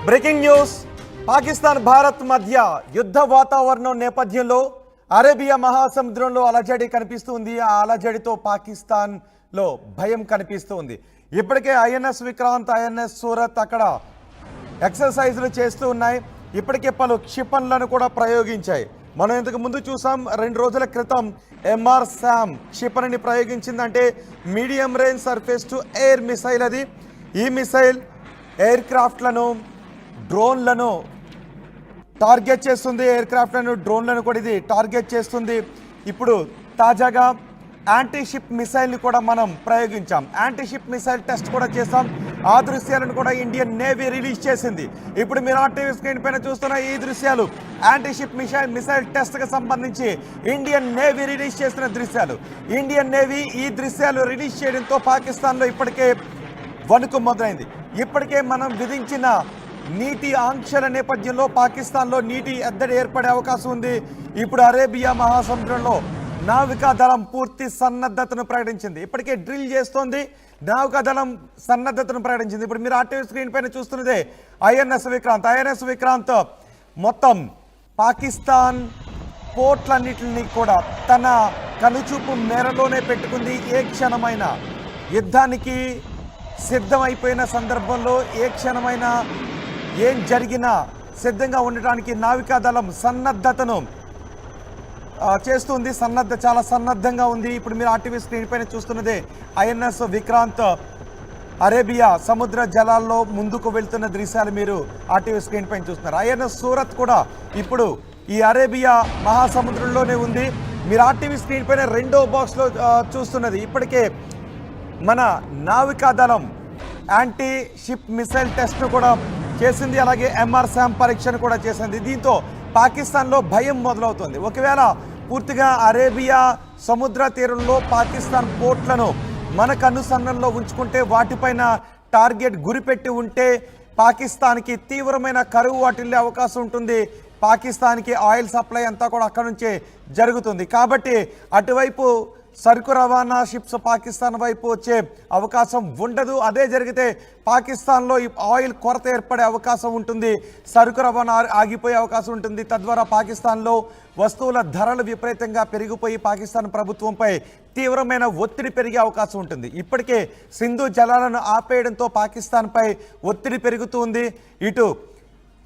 Breaking news Pakistan Bharat మధ్య యుద్ధ వాతావరణం నేపథ్యంలో అరేబియా మహాసముద్రంలో అలజడి కనిపిస్తుంది. ఆ అలజడితో పాకిస్తాన్ లో భయం కనిపిస్తుంది. ఇప్పటికే ఐఎన్ఎస్ విక్రాంత్, ఐఎన్ఎస్ సూరత్ అక్కడ ఎక్సర్సైజ్లు చేస్తూ ఉన్నాయి. ఇప్పటికే పలు క్షిపణులను కూడా ప్రయోగించాయి. మనం ఇంతకు ముందు చూసాం, 2 రోజుల క్రితం ఎంఆర్ శామ్ క్షిపణిని ప్రయోగించిందంటే medium range surface to air missile అది. ఈ మిసైల్ ఎయిర్ క్రాఫ్ట్లను, డ్రోన్లను టార్గెట్ చేస్తుంది. ఎయిర్ క్రాఫ్ట్లను, డ్రోన్లను కూడా ఇది టార్గెట్ చేస్తుంది. ఇప్పుడు తాజాగా యాంటీ షిప్ మిసైల్ని కూడా మనం ప్రయోగించాం. యాంటీ షిప్ మిసైల్ టెస్ట్ కూడా చేసాం. ఆ దృశ్యాలను కూడా ఇండియన్ నేవీ రిలీజ్ చేసింది. ఇప్పుడు మీరు ఆర్టీవీ స్క్రీన్ పైన చూస్తున్న ఈ దృశ్యాలు యాంటీ షిప్ మిసైల్ టెస్ట్కి సంబంధించి ఇండియన్ నేవీ రిలీజ్ చేసిన దృశ్యాలు. ఇండియన్ నేవీ ఈ దృశ్యాలు రిలీజ్ చేయడంతో పాకిస్తాన్లో ఇప్పటికే వణుకు మొదలైంది. ఇప్పటికే మనం విధించిన నీటి ఆంక్షల నేపథ్యంలో పాకిస్తాన్లో నీటి ఎద్దడి ఏర్పడే అవకాశం ఉంది. ఇప్పుడు అరేబియా మహాసముద్రంలో నావికాదళం పూర్తి సన్నద్ధతను ప్రకటించింది. ఇప్పటికే డ్రిల్ చేస్తోంది. నావికాదళం సన్నద్ధతను ప్రకటించింది. ఇప్పుడు మీరు ఆర్టీవీ స్క్రీన్ పైన చూస్తున్నదే ఐఎన్ఎస్ విక్రాంత్. ఐఎన్ఎస్ విక్రాంత్ మొత్తం పాకిస్తాన్ పోర్ట్లన్నింటినీ కూడా తన కనుచూపు మేరలోనే పెట్టుకుంది. ఏ క్షణమైన యుద్ధానికి సిద్ధమైపోయిన సందర్భంలో, ఏ క్షణమైన ఏం జరిగినా సిద్ధంగా ఉండటానికి నావికాదళం సన్నద్ధతను చేస్తుంది. చాలా సన్నద్ధంగా ఉంది. ఇప్పుడు మీరు ఆర్టీవీ స్క్రీన్ పైన చూస్తున్నదే ఐఎన్ఎస్ విక్రాంత్ అరేబియా సముద్ర జలాల్లో ముందుకు వెళ్తున్న దృశ్యాలు మీరు ఆర్టీవీ స్క్రీన్ పైన చూస్తున్నారు. ఐఎన్ఎస్ సూరత్ కూడా ఇప్పుడు ఈ అరేబియా మహాసముద్రంలోనే ఉంది. మీరు ఆర్టీవీ స్క్రీన్ పైన రెండో బాక్స్లో చూస్తున్నది ఇప్పటికే మన నావికాదళం యాంటీ షిప్ మిసైల్ టెస్ట్ను కూడా చేసింది. అలాగే ఎంఆర్ శామ్ పరీక్షను కూడా చేసింది. దీంతో పాకిస్తాన్లో భయం మొదలవుతుంది. ఒకవేళ పూర్తిగా అరేబియా సముద్ర తీరంలో పాకిస్తాన్ పోర్ట్లను మన కనుసన్నల్లో ఉంచుకుంటే, వాటిపైన టార్గెట్ గురిపెట్టి ఉంటే పాకిస్తాన్కి తీవ్రమైన కరువు వాటిల్లే అవకాశం ఉంటుంది. పాకిస్తాన్కి ఆయిల్ సప్లై అంతా కూడా అక్కడ నుంచే జరుగుతుంది. కాబట్టి అటువైపు సరుకు రవాణా షిప్స్ పాకిస్తాన్ వైపు వచ్చే అవకాశం ఉండదు. అదే జరిగితే పాకిస్తాన్లో ఆయిల్ కొరత ఏర్పడే అవకాశం ఉంటుంది. సరుకు రవాణా ఆగిపోయే అవకాశం ఉంటుంది. తద్వారా పాకిస్తాన్లో వస్తువుల ధరలు విపరీతంగా పెరిగిపోయి పాకిస్తాన్ ప్రభుత్వంపై తీవ్రమైన ఒత్తిడి పెరిగే అవకాశం ఉంటుంది. ఇప్పటికే సింధు జలాలను ఆపేయడంతో పాకిస్తాన్పై ఒత్తిడి పెరుగుతుంది. ఇటు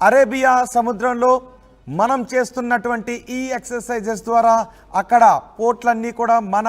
అరేబియా సముద్రంలో మనం చేస్తున్నటువంటి ఈ ఎక్సర్సైజెస్ ద్వారా అక్కడ పోర్ట్లన్నీ కూడా మన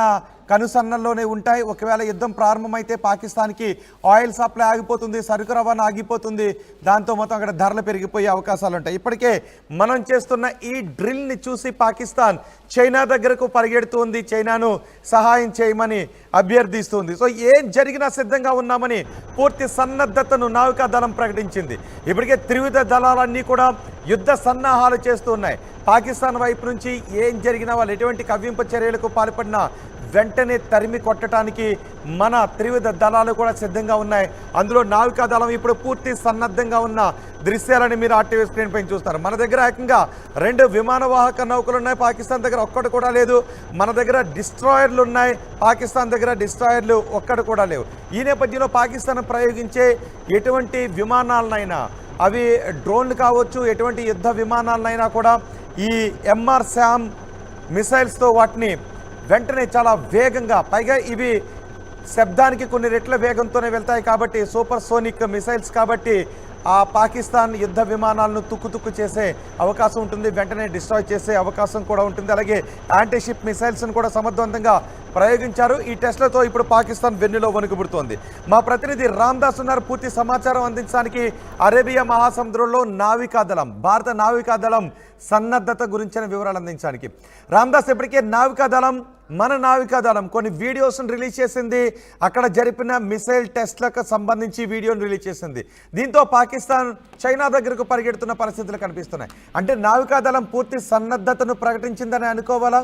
కనుసన్నల్లోనే ఉంటాయి. ఒకవేళ యుద్ధం ప్రారంభమైతే పాకిస్తాన్కి ఆయిల్ సప్లై ఆగిపోతుంది, సరుకు రవాణా ఆగిపోతుంది. దాంతో మొత్తం అక్కడ ధరలు పెరిగిపోయే అవకాశాలు ఉంటాయి. ఇప్పటికే మనం చేస్తున్న ఈ డ్రిల్ని చూసి పాకిస్తాన్ చైనా దగ్గరకు పరిగెడుతుంది. చైనాను సహాయం చేయమని అభ్యర్థిస్తుంది. సో ఏం జరిగినా సిద్ధంగా ఉన్నామని పూర్తి సన్నద్ధతను నావికాదళం ప్రకటించింది. ఇప్పటికే త్రివిధ దళాలన్నీ కూడా యుద్ధ సన్నాహాలు చేస్తూ ఉన్నాయి. పాకిస్తాన్ వైపు నుంచి ఏం జరిగినా, వాళ్ళు ఎటువంటి కవ్వింపు చర్యలకు పాల్పడినా వెంటనే తరిమి కొట్టడానికి మన త్రివిధ దళాలు కూడా సిద్ధంగా ఉన్నాయి. అందులో నావికాదళం ఇప్పుడు పూర్తి సన్నద్ధంగా ఉన్న దృశ్యాలని మీరు ఆర్టీవీ స్క్రీన్ పైన చూస్తారు. మన దగ్గర ఏకంగా 2 విమానవాహక నౌకలు ఉన్నాయి. పాకిస్తాన్ దగ్గర ఒక్కటి కూడా లేదు. మన దగ్గర డిస్ట్రాయర్లు ఉన్నాయి. పాకిస్తాన్ దగ్గర డిస్ట్రాయర్లు ఒక్కటి కూడా లేవు. ఈ నేపథ్యంలో పాకిస్తాన్ ప్రయోగించే ఎటువంటి విమానాలనైనా, అవి డ్రోన్లు కావచ్చు, ఎటువంటి యుద్ధ విమానాలనైనా కూడా ఈ ఎంఆర్ శామ్ మిసైల్స్తో వాటిని వెంటనే చాలా వేగంగా, పైగా ఇవి శబ్దానికి కొన్ని రెట్ల వేగంతోనే వెళ్తాయి కాబట్టి, సూపర్ సోనిక్ మిసైల్స్ కాబట్టి ఆ పాకిస్తాన్ యుద్ధ విమానాలను తుక్కు చేసే అవకాశం ఉంటుంది. వెంటనే డిస్ట్రాయ్ చేసే అవకాశం కూడా ఉంటుంది. అలాగే యాంటీ షిప్ మిసైల్స్ను కూడా సమర్థవంతంగా ప్రయోగించారు. ఈ టెస్టులతో ఇప్పుడు పాకిస్తాన్ వెన్నులో వణుకుపుడుతోంది. మా ప్రతినిధి రామ్దాస్ ఉన్నారు పూర్తి సమాచారం అందించడానికి. అరేబియా మహాసముద్రంలో నావికాదళం, భారత నావికాదళం సన్నద్ధత గురించిన వివరాలు అందించడానికి రామ్దాస్, ఇప్పటికే నావికాదళం, మన నావికాదళం కొన్ని వీడియోస్ను రిలీజ్ చేసింది. అక్కడ జరిపిన మిసైల్ టెస్ట్లకు సంబంధించి వీడియోను రిలీజ్ చేసింది. దీంతో పాకిస్తాన్ చైనా దగ్గరకు పరిగెడుతున్న పరిస్థితులు కనిపిస్తున్నాయి. అంటే నావికాదళం పూర్తి సన్నద్ధతను ప్రకటించిందని అనుకోవాలా?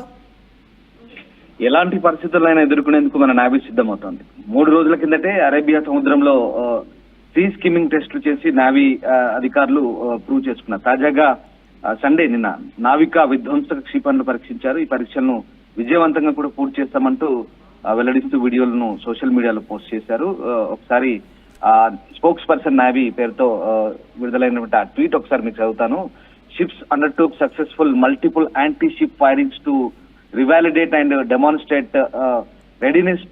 ఎలాంటి పరిస్థితులైనా ఎదుర్కొనేందుకు మన నావీ సిద్ధమవుతోంది. 3 రోజుల కిందటే అరేబియా సముద్రంలో సీ స్కిమ్మింగ్ టెస్టులు చేసి నావీ అధికారులు ప్రూవ్ చేసుకున్నారు. తాజాగా సండే నిన్న నావికా విధ్వంసక క్షిపణులు పరీక్షించారు. ఈ పరీక్షలను విజయవంతంగా కూడా పూర్తి చేస్తామంటూ వెల్లడిస్తూ వీడియోలను సోషల్ మీడియాలో పోస్ట్ చేశారు. ఒకసారి స్పోక్స్ పర్సన్ నావీ పేరుతో విడుదలైనటువంటి ఆ ట్వీట్ ఒకసారి మీకు చదువుతాను. Ships undertook successful multiple anti ship firings to revalidate and demonstrate readiness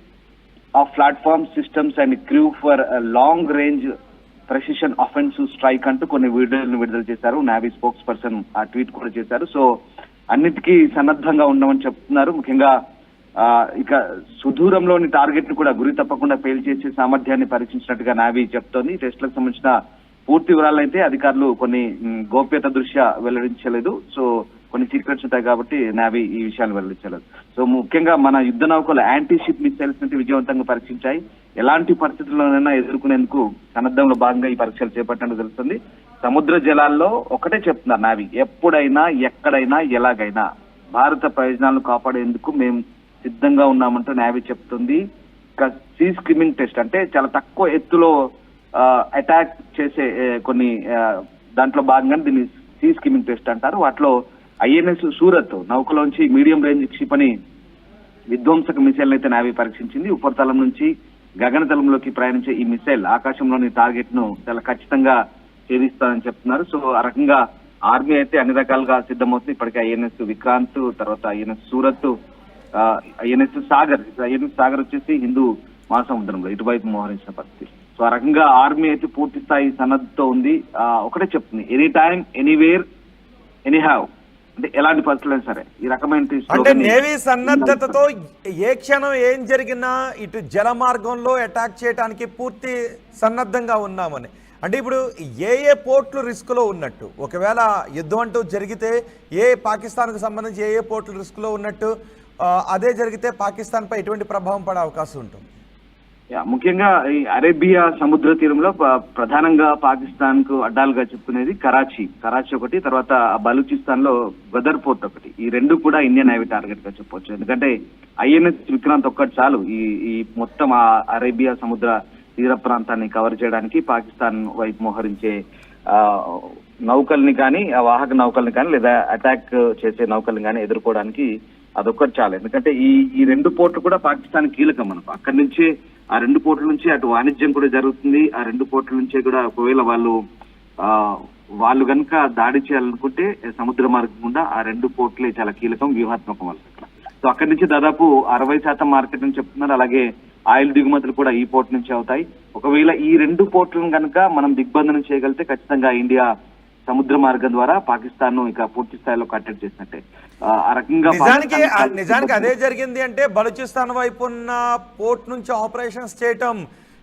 of platform systems and crew for long range precision offensive strike అంటూ కొన్ని వీడియోలను విడుదల చేశారు. నావీ స్పోక్స్ పర్సన్ ఆ ట్వీట్ కూడా చేశారు. సో అన్నిటికీ సన్నద్ధంగా ఉండమని చెప్తున్నారు. ముఖ్యంగా ఇక సుదూరంలోని టార్గెట్ ను కూడా గురి తప్పకుండా పేల్ చేసే సామర్థ్యాన్ని పరీక్షించినట్టుగా నావీ చెప్తోంది. టెస్టులకు సంబంధించిన పూర్తి వివరాలు అయితే అధికారులు కొన్ని గోప్యత దృష్ట్యా వెల్లడించలేదు. సో కొన్ని సీక్రెట్స్ ఉంటాయి కాబట్టి నావీ ఈ విషయాలు వెల్లడించలేదు. సో ముఖ్యంగా మన యుద్ధ నౌకలు యాంటీ షిప్ మిసైల్స్ ని విజయవంతంగా పరీక్షించాయి. ఎలాంటి పరిస్థితుల్లోనైనా ఎదుర్కొనేందుకు సన్నద్ధంలో భాగంగా ఈ పరీక్షలు చేపట్టినట్టు తెలుస్తుంది. సముద్ర జలాల్లో ఒకటే చెప్తున్నారు నావీ, ఎప్పుడైనా ఎక్కడైనా ఎలాగైనా భారత ప్రయోజనాలను కాపాడేందుకు మేము సిద్ధంగా ఉన్నామంటూ నావీ చెప్తుంది. సీ స్కిమ్మింగ్ టెస్ట్ అంటే చాలా తక్కువ ఎత్తులో అటాక్ చేసే కొన్ని దాంట్లో భాగంగా దీన్ని సీ స్కిమ్మింగ్ టెస్ట్ అంటారు. వాటిలో ఐఎన్ఎస్ సూరత్ నౌకలోంచి మీడియం రేంజ్ క్షిపణి విధ్వంసక మిసైల్ అయితే నావీ పరీక్షించింది. ఉపరితలం నుంచి గగనతలంలోకి ప్రయాణించే ఈ మిసైల్ ఆకాశంలోని టార్గెట్ ను చాలా ఖచ్చితంగా ఛేదిస్తారని చెప్తున్నారు. సో ఆ రకంగా ఆర్మీ అయితే అన్ని రకాలుగా సిద్ధమవుతుంది. ఇప్పటికే ఐఎన్ఎస్ విక్రాంత్, తర్వాత ఐఎన్ఎస్ సూరత్, ఐఎన్ఎస్ సాగర్ వచ్చేసి హిందూ మహాసముద్రంలో ఇటువైపు మోహరించిన పరిస్థితి. సో ఆ రకంగా ఆర్మీ అయితే పూర్తి స్థాయి సన్నద్ధతో ఉంది. ఒకటే చెప్తుంది, any time anywhere any have, అంటే ఎలాంటి పరిస్థితులైనా సరే ఈ రకమైన అంటే నేవీ సన్నద్ధతతో ఏ క్షణం ఏం జరిగినా ఇటు జల మార్గంలో అటాక్ చేయడానికి పూర్తి సన్నద్ధంగా ఉన్నామని. అంటే ఇప్పుడు ఏ పోర్ట్లు రిస్క్ లో ఉన్నట్టు, ఒకవేళ యుద్ధం అంటూ జరిగితే పాకిస్తాన్కు సంబంధించి ఏ పోర్ట్లు రిస్క్ లో ఉన్నట్టు, అదే జరిగితే పాకిస్తాన్ పై ఎటువంటి ప్రభావం పడే అవకాశం ఉంటుంది? ముఖ్యంగా ఈ అరేబియా సముద్ర తీరంలో ప్రధానంగా పాకిస్తాన్ కు అడ్డాలుగా చెప్పుకునేది కరాచీ ఒకటి, తర్వాత బలూచిస్తాన్ లో గదర్ పోర్ట్ ఒకటి. ఈ రెండు కూడా ఇండియన్ నేవీ టార్గెట్ గా చెప్పొచ్చు. ఎందుకంటే ఐఎన్ఎస్ విక్రాంత్ ఒక్కటి చాలు ఈ మొత్తం ఆ అరేబియా సముద్ర తీర ప్రాంతాన్ని కవర్ చేయడానికి. పాకిస్తాన్ వైపు మోహరించే నౌకల్ని కానీ, వాహక నౌకల్ని కానీ, లేదా అటాక్ చేసే నౌకల్ని కానీ ఎదుర్కోవడానికి అదొక్కటి చాలు. ఎందుకంటే ఈ రెండు పోర్ట్లు కూడా పాకిస్తాన్ కీలకం మనకు. అక్కడి నుంచి ఆ రెండు పోర్టుల నుంచి అటు వాణిజ్యం కూడా జరుగుతుంది. ఆ రెండు పోర్టుల నుంచే కూడా ఒకవేళ వాళ్ళు కనుక దాడి చేయాలనుకుంటే సముద్ర మార్గం గుండా ఆ రెండు పోర్టులే చాలా కీలకం, వ్యూహాత్మకం వాళ్ళకి అక్కడ. సో అక్కడి నుంచి దాదాపు 60% మార్కెట్ అని చెప్తున్నారు. అలాగే ఆయిల్ దిగుమతులు కూడా ఈ పోర్ట్ నుంచి అవుతాయి. ఒకవేళ ఈ రెండు పోర్టులను కనుక మనం దిగ్బంధనం చేయగలిగితే ఖచ్చితంగా ఇండియా సముద్ర మార్గం ద్వారా పాకిస్తాన్ ను ఇక పూర్తి స్థాయిలో కట్టడి చేసినట్టే. ఆ రకంగా నిజానికి అదే జరిగింది. అంటే బలూచిస్తాన్ వైపు ఉన్న పోర్ట్ నుంచి ఆపరేషన్స్ చేయటం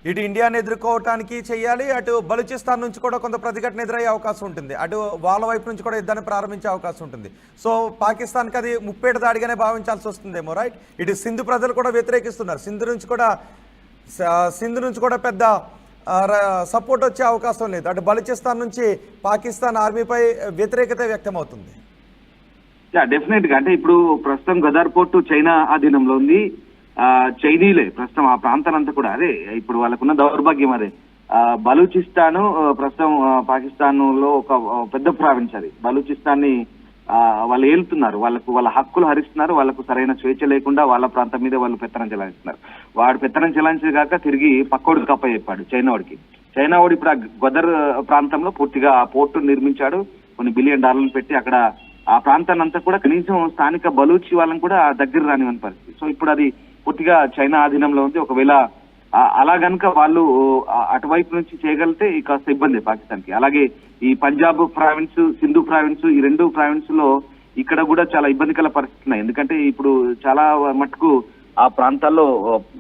ఇటు ఇండియాని ఎదుర్కోవటానికి చేయాలి, అటు బలూచిస్తాన్ నుంచి కూడా కొంత ప్రతిఘటన ఎదురయ్యే అవకాశం ఉంటుంది, అటు వాళ్ళ వైపు నుంచి కూడా యుద్ధాన్ని ప్రారంభించే అవకాశం ఉంటుంది. సో పాకిస్తాన్కి అది ముప్పేట దాడిగానే భావించాల్సి వస్తుందేమో, రైట్? ఇటు సింధు ప్రజలు కూడా వ్యతిరేకిస్తున్నారు. సింధు నుంచి కూడా పెద్ద సపోర్ట్ వచ్చే అవకాశం లేదు. అటు బలూచిస్తాన్ నుంచి పాకిస్తాన్ ఆర్మీపై వ్యతిరేకత వ్యక్తమవుతుంది. డెఫినెట్ గా అంటే ఇప్పుడు ప్రస్తుతం గదార్ పోర్టు చైనా ఆధీనంలో ఉంది. చైనీలే ప్రస్తుతం ఆ ప్రాంతాలంతా కూడా అదే ఇప్పుడు వాళ్ళకున్న దౌర్భాగ్యం అదే. బలూచిస్తాన్ ప్రస్తుతం పాకిస్తాన్ లో ఒక పెద్ద ప్రావిన్స్ అది. బలూచిస్తాన్ ని వాళ్ళు ఏలుతున్నారు, వాళ్ళ హక్కులు హరిస్తున్నారు, వాళ్ళకు సరైన స్వేచ్ఛ లేకుండా వాళ్ళ ప్రాంతం మీద వాళ్ళు పెత్తనం చెలాయిస్తున్నారు. వాడు పెత్తనం చెలాయించగాక తిరిగి పక్కోడికి కప్ప చెప్పాడు చైనా వాడు ఇప్పుడు ఆ గదర్ ప్రాంతంలో పూర్తిగా ఆ పోర్టు నిర్మించాడు. కొన్ని $1 బిలియన్ పెట్టి అక్కడ ఆ ప్రాంతాన్ని అంతా కూడా కనీసం స్థానిక బలూచి వాళ్ళని కూడా దగ్గర రానివని పరిస్థితి. సో ఇప్పుడు అది పూర్తిగా చైనా ఆధీనంలో ఉంది. ఒకవేళ అలా గనుక వాళ్ళు అటువైపు నుంచి చేయగలిగితే కాస్త ఇబ్బంది పాకిస్తాన్ కి. అలాగే ఈ పంజాబ్ ప్రావిన్స్, సింధు ప్రావిన్స్, ఈ రెండు ప్రావిన్స్ లో ఇక్కడ కూడా చాలా ఇబ్బందికర పరిస్థితులు ఉన్నాయి. ఎందుకంటే ఇప్పుడు చాలా మటుకు ఆ ప్రాంతాల్లో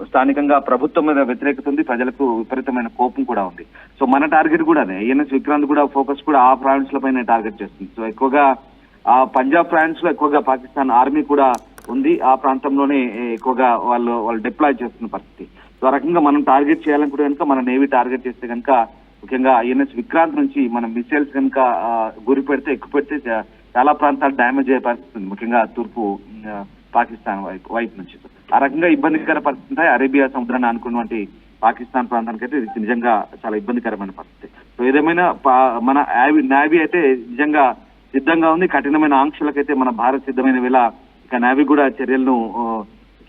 స్థానికంగా ప్రభుత్వం మీద వ్యతిరేకత ఉంది, ప్రజలకు విపరీతమైన కోపం కూడా ఉంది. సో మన టార్గెట్ కూడా అదే. ఐఎన్ఎస్ విక్రాంత్ కూడా ఫోకస్ కూడా ఆ ప్రావిన్స్ ల పైన టార్గెట్ చేస్తుంది. సో ఎక్కువగా ఆ పంజాబ్ ప్రావిన్స్ లో ఎక్కువగా పాకిస్తాన్ ఆర్మీ కూడా ఉంది. ఆ ప్రాంతంలోనే ఎక్కువగా వాళ్ళు డిప్లాయ్ చేస్తున్న పరిస్థితి. సో ఆ రకంగా మనం టార్గెట్ చేయాలనుకుంటే కనుక మన నేవీ టార్గెట్ చేస్తే కనుక ముఖ్యంగా ఐఎన్ఎస్ విక్రాంత్ నుంచి మనం మిసైల్స్ కనుక గురి పెడితే ఎక్కువ పెడితే చాలా ప్రాంతాలు డ్యామేజ్ అయ్యే పరిస్థితి ఉంది, ముఖ్యంగా తూర్పు పాకిస్తాన్ వైపు నుంచి. ఆ రకంగా ఇబ్బందికర పరిస్థితి ఉంటాయి. అరేబియా సముద్రాన్ని అనుకున్నటువంటి పాకిస్తాన్ ప్రాంతానికి అయితే ఇది నిజంగా చాలా ఇబ్బందికరమైన పరిస్థితి. సో ఏదేమైనా మన నేవీ అయితే నిజంగా సిద్ధంగా ఉంది. కఠినమైన ఆంక్షలకైతే మన భారత్ సిద్ధమైన వేళ ఇక నేవీ కూడా చర్యలను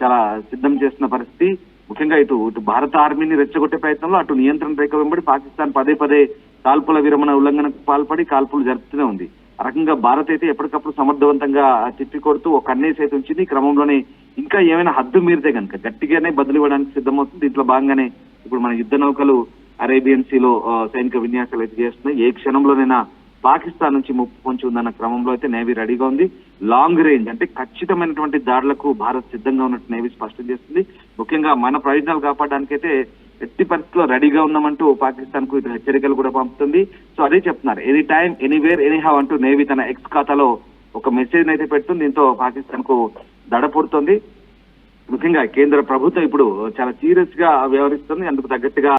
చాలా సిద్ధం చేస్తున్న పరిస్థితి. ముఖ్యంగా ఇటు భారత ఆర్మీని రెచ్చగొట్టే ప్రయత్నంలో అటు నియంత్రణ రేఖ వెంబడి పాకిస్తాన్ పదే పదే కాల్పుల విరమణ ఉల్లంఘనకు పాల్పడి కాల్పులు జరుపుతూనే ఉంది. ఆ రకంగా భారత్ అయితే ఎప్పటికప్పుడు సమర్థవంతంగా తిప్పికొడుతూ ఒక కన్నేసి అయితే ఉంచింది. ఈ క్రమంలోనే ఇంకా ఏమైనా హద్దు మీరితే కనుక గట్టిగానే బదులు ఇవ్వడానికి సిద్ధమవుతుంది. దీంట్లో భాగంగానే ఇప్పుడు మన యుద్ధ నౌకలు అరేబియన్ సీలో సైనిక విన్యాసాలు అయితే చేస్తున్నాయి. ఏ క్షణంలోనైనా పాకిస్తాన్ నుంచి ముప్పు పొంచి ఉందన్న క్రమంలో అయితే నేవీ రెడీగా ఉంది. లాంగ్ రేంజ్ అంటే ఖచ్చితమైనటువంటి దాడులకు భారత్ సిద్ధంగా ఉన్నట్టు నేవీ స్పష్టం చేస్తుంది. ముఖ్యంగా మన ప్రయోజనాలు కాపాడడానికి అయితే ఎట్టి పరిస్థితుల్లో రెడీగా ఉన్నామంటూ పాకిస్తాన్ కు ఇటు హెచ్చరికలు కూడా పంపుతుంది. సో అదే చెప్తున్నారు, any time anywhere any how అంటూ నేవీ తన ఎక్స్ ఖాతాలో ఒక మెసేజ్ అయితే పెడుతుంది. దీంతో పాకిస్తాన్ కు దడపడుతుంది. ముఖ్యంగా కేంద్ర ప్రభుత్వం ఇప్పుడు చాలా సీరియస్ గా వ్యవహరిస్తుంది. అందుకు తగ్గట్టుగా